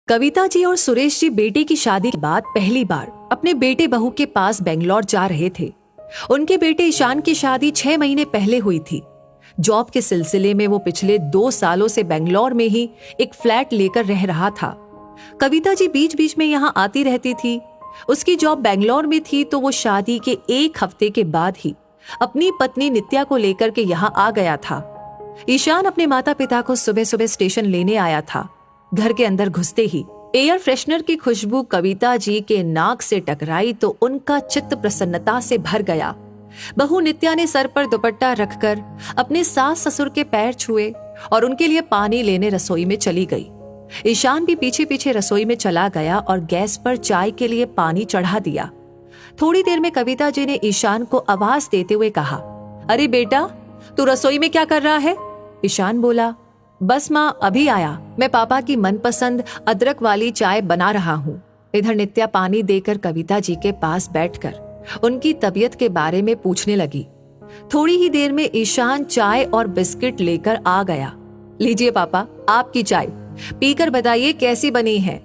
कविता जी और सुरेश जी बेटे की शादी के बाद पहली बार अपने बेटे बहू के पास बेंगलोर जा रहे थे। उनके बेटे ईशान की शादी 6 महीने पहले हुई थी। जॉब के सिलसिले में वो पिछले 2 सालों से बेंगलोर में ही एक फ्लैट लेकर रह रहा था। कविता जी बीच बीच में यहाँ आती रहती थी। उसकी जॉब बेंगलोर में थी तो वो शादी के 1 हफ्ते के बाद ही अपनी पत्नी नित्या को लेकर के यहाँ आ गया था। ईशान अपने माता पिता को सुबह सुबह स्टेशन लेने आया था। घर के अंदर घुसते ही एयर फ्रेशनर की खुशबू कविता जी के नाक से टकराई तो उनका चित्त प्रसन्नता से भर गया। बहू नित्या ने सर पर दुपट्टा रखकर अपने सास ससुर के पैर छुए और उनके लिए पानी लेने रसोई में चली गई। ईशान भी पीछे पीछे रसोई में चला गया और गैस पर चाय के लिए पानी चढ़ा दिया। थोड़ी देर में कविता जी ने ईशान को आवाज देते हुए कहा, अरे बेटा, तू रसोई में क्या कर रहा है? ईशान बोला, बस माँ, अभी आया। मैं पापा की मनपसंद अदरक वाली चाय बना रहा हूँ। इधर नित्या पानी देकर कविता जी के पास बैठकर उनकी तबीयत के बारे में पूछने लगी। थोड़ी ही देर में ईशान चाय और बिस्किट लेकर आ गया। लीजिए पापा, आपकी चाय, पीकर बताइए कैसी बनी है।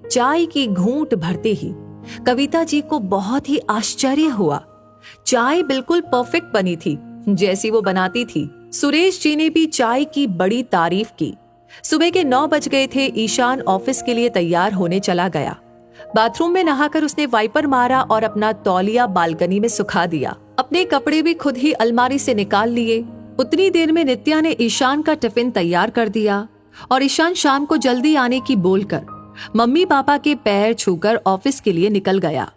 चाय की घूंट भरते ही कविता जी को बहुत ही आश्चर्य हुआ। चाय बिल्कुल परफेक्ट बनी थी, जैसी वो बनाती थी। सुरेश जी ने भी चाय की बड़ी तारीफ की। सुबह के 9 बज गए थे। ईशान ऑफिस के लिए तैयार होने चला गया। बाथरूम में नहाकर उसने वाइपर मारा और अपना तौलिया बालकनी में सुखा दिया। अपने कपड़े भी खुद ही अलमारी से निकाल लिए। उतनी देर में नित्या ने ईशान का टिफिन तैयार कर दिया और ईशान शाम को जल्दी आने की बोलकर मम्मी पापा के पैर छूकर ऑफिस के लिए निकल गया।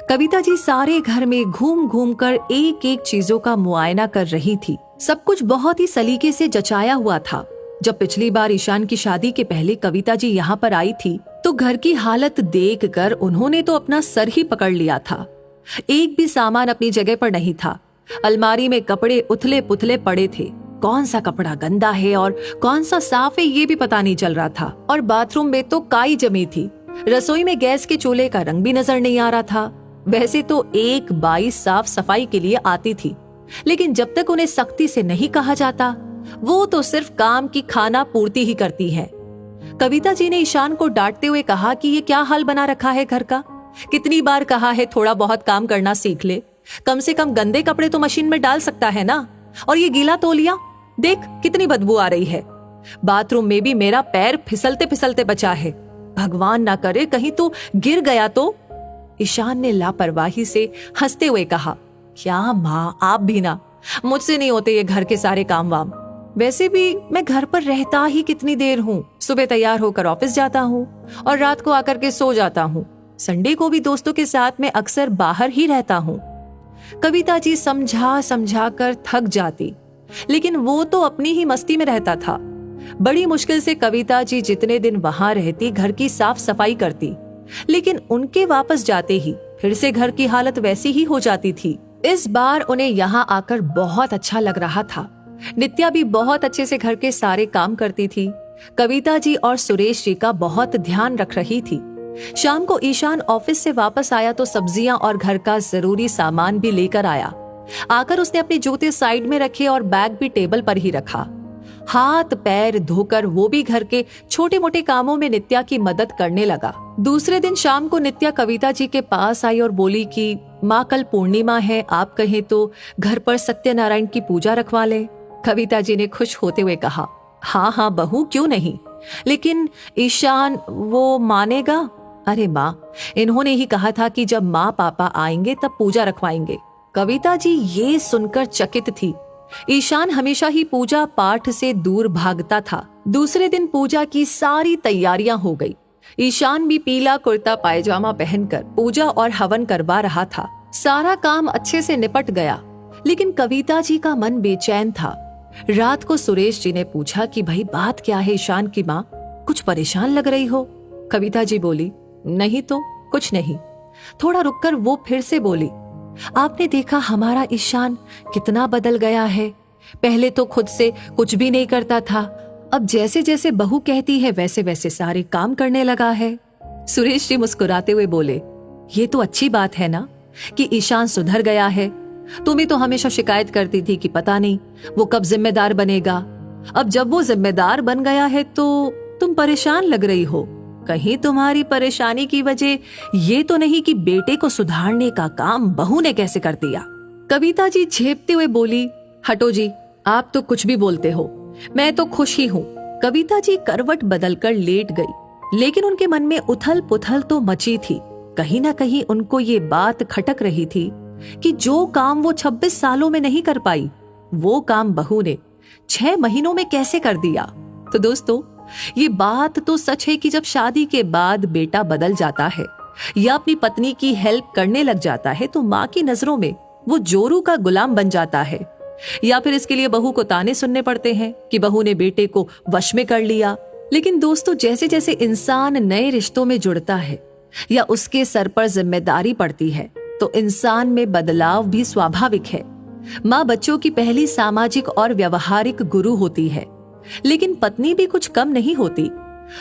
कविता जी सारे घर में घूम घूम कर एक एक चीजों का मुआयना कर रही थी। सब कुछ बहुत ही सलीके से जचाया हुआ था। जब पिछली बार ईशान की शादी के पहले कविता जी यहाँ पर आई थी तो घर की हालत देखकर उन्होंने तो अपना सर ही पकड़ लिया था। एक भी सामान अपनी जगह पर नहीं था। अलमारी में कपड़े उथले पुथले पड़े थे। कौन सा कपड़ा गंदा है और कौन सा साफ है ये भी पता नहीं चल रहा था। और बाथरूम में तो काई जमी थी। रसोई में गैस के चूल्हे का रंग भी नजर नहीं आ रहा था। वैसे तो एक बाई साफ सफाई के लिए आती थी, लेकिन जब तक उन्हें सख्ती से नहीं कहा जाता वो तो सिर्फ काम की खाना पूर्ति ही करती है। कविता जी ने ईशान को डांटते हुए कहा कि ये क्या हाल बना रखा है घर का। कितनी बार कहा है थोड़ा बहुत काम करना सीख ले। कम से कम गंदे कपड़े तो मशीन में डाल सकता है ना। और ये गीला तौलिया देख कितनी बदबू आ रही है। बाथरूम में भी मेरा पैर फिसलते फिसलते बचा है। भगवान ना करे कहीं तो गिर गया तो। ईशान ने लापरवाही से हंसते हुए कहा, क्या माँ, आप भी ना, मुझसे नहीं होते ये घर के सारे काम वाम। वैसे भी मैं घर पर रहता ही कितनी देर हूँ। सुबह तैयार होकर ऑफिस जाता हूँ और रात को आकर के सो जाता हूँ। संडे को भी दोस्तों के साथ में अक्सर बाहर ही रहता हूँ। कविता जी समझा समझा कर थक जाती, लेकिन वो तो अपनी ही मस्ती में रहता था। बड़ी मुश्किल से कविता जी जितने दिन वहां रहती घर की साफ सफाई करती, लेकिन उनके वापस जाते ही फिर से घर की हालत वैसी ही हो जाती थी। इस बार उन्हें यहाँ आकर बहुत अच्छा लग रहा था। नित्या भी बहुत अच्छे से घर के सारे काम करती थी। कविता जी और सुरेश जी का बहुत ध्यान रख रही थी। शाम को ईशान ऑफिस से वापस आया तो सब्जियां और घर का जरूरी सामान भी लेकर आया। आकर उसने अपने जूते साइड में रखे और बैग भी टेबल पर ही रखा। हाथ पैर धोकर वो भी घर के छोटे मोटे कामों में नित्या की मदद करने लगा। दूसरे दिन शाम को नित्या कविता जी के पास आई और बोली कि माँ, कल पूर्णिमा है, आप कहें तो घर पर सत्यनारायण की पूजा रखवा ले। कविता जी ने खुश होते हुए कहा, हाँ हाँ बहू, क्यों नहीं, लेकिन ईशान वो मानेगा? अरे माँ, इन्होंने ही कहा था कि जब माँ पापा आएंगे तब पूजा रखवाएंगे। कविता जी ये सुनकर चकित थी। ईशान हमेशा ही पूजा पाठ से दूर भागता था। दूसरे दिन पूजा की सारी तैयारियां हो गई। ईशान भी पीला कुर्ता पायजामा पहनकर पूजा और हवन करवा रहा था। सारा काम अच्छे से निपट गया, लेकिन कविता जी का मन बेचैन था। रात को सुरेश जी ने पूछा कि भाई बात क्या है ईशान की माँ, कुछ परेशान लग रही हो। कविता जी बोली, नहीं तो कुछ नहीं। थोड़ा रुककर वो फिर से बोली, आपने देखा हमारा ईशान कितना बदल गया है। पहले तो खुद से कुछ भी नहीं करता था, अब जैसे जैसे बहू कहती है वैसे वैसे सारे काम करने लगा है। सुरेश जी मुस्कुराते हुए बोले, ये तो अच्छी बात है ना कि ईशान सुधर गया है। तुम ही तो हमेशा शिकायत करती थी कि पता नहीं वो कब जिम्मेदार बनेगा। अब जब वो जिम्मेदार बन गया है तो तुम परेशान लग रही हो। कहीं तुम्हारी परेशानी की वजह ये तो नहीं कि बेटे को सुधारने का काम बहू ने कैसे कर दिया। कविता जी झेपते हुए बोली, हटो जी, आप तो कुछ भी बोलते हो, मैं तो खुश ही हूँ। कविता जी करवट बदलकर लेट गई, लेकिन उनके मन में उथल पुथल तो मची थी। कहीं ना कहीं उनको ये बात खटक रही थी कि जो काम वो 26 सालों में नहीं कर पाई, वो काम बहू ने 6 महीनों में कैसे कर दिया। तो दोस्तों, ये बात तो सच है कि जब शादी के बाद बेटा बदल जाता है या अपनी पत्नी की हेल्प करने लग जाता है तो माँ की नजरों में वो जोरू का गुलाम बन जाता है, या फिर इसके लिए बहू को ताने सुनने पड़ते हैं कि बहू ने बेटे को वश में कर लिया। लेकिन दोस्तों, जैसे जैसे इंसान नए रिश्तों में जुड़ता है या उसके सर पर जिम्मेदारी पड़ती है तो इंसान में बदलाव भी स्वाभाविक है। माँ बच्चों की पहली सामाजिक और व्यवहारिक गुरु होती है, लेकिन पत्नी भी कुछ कम नहीं होती।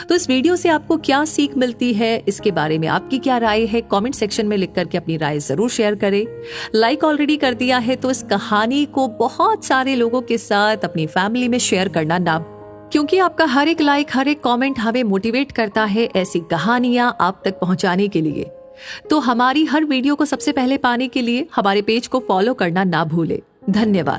तो इस वीडियो से आपको क्या सीख मिलती है, इसके बारे में आपकी क्या राय है, कमेंट सेक्शन में लिख करके अपनी राय जरूर शेयर करें। लाइक ऑलरेडी कर दिया है तो इस कहानी को बहुत सारे लोगों के साथ अपनी फैमिली में शेयर करना ना, क्योंकि आपका हर एक लाइक, हर एक कमेंट हमें मोटिवेट करता है ऐसी कहानियां आप तक पहुंचाने के लिए। तो हमारी हर वीडियो को सबसे पहले पाने के लिए हमारे पेज को फॉलो करना ना भूले। धन्यवाद।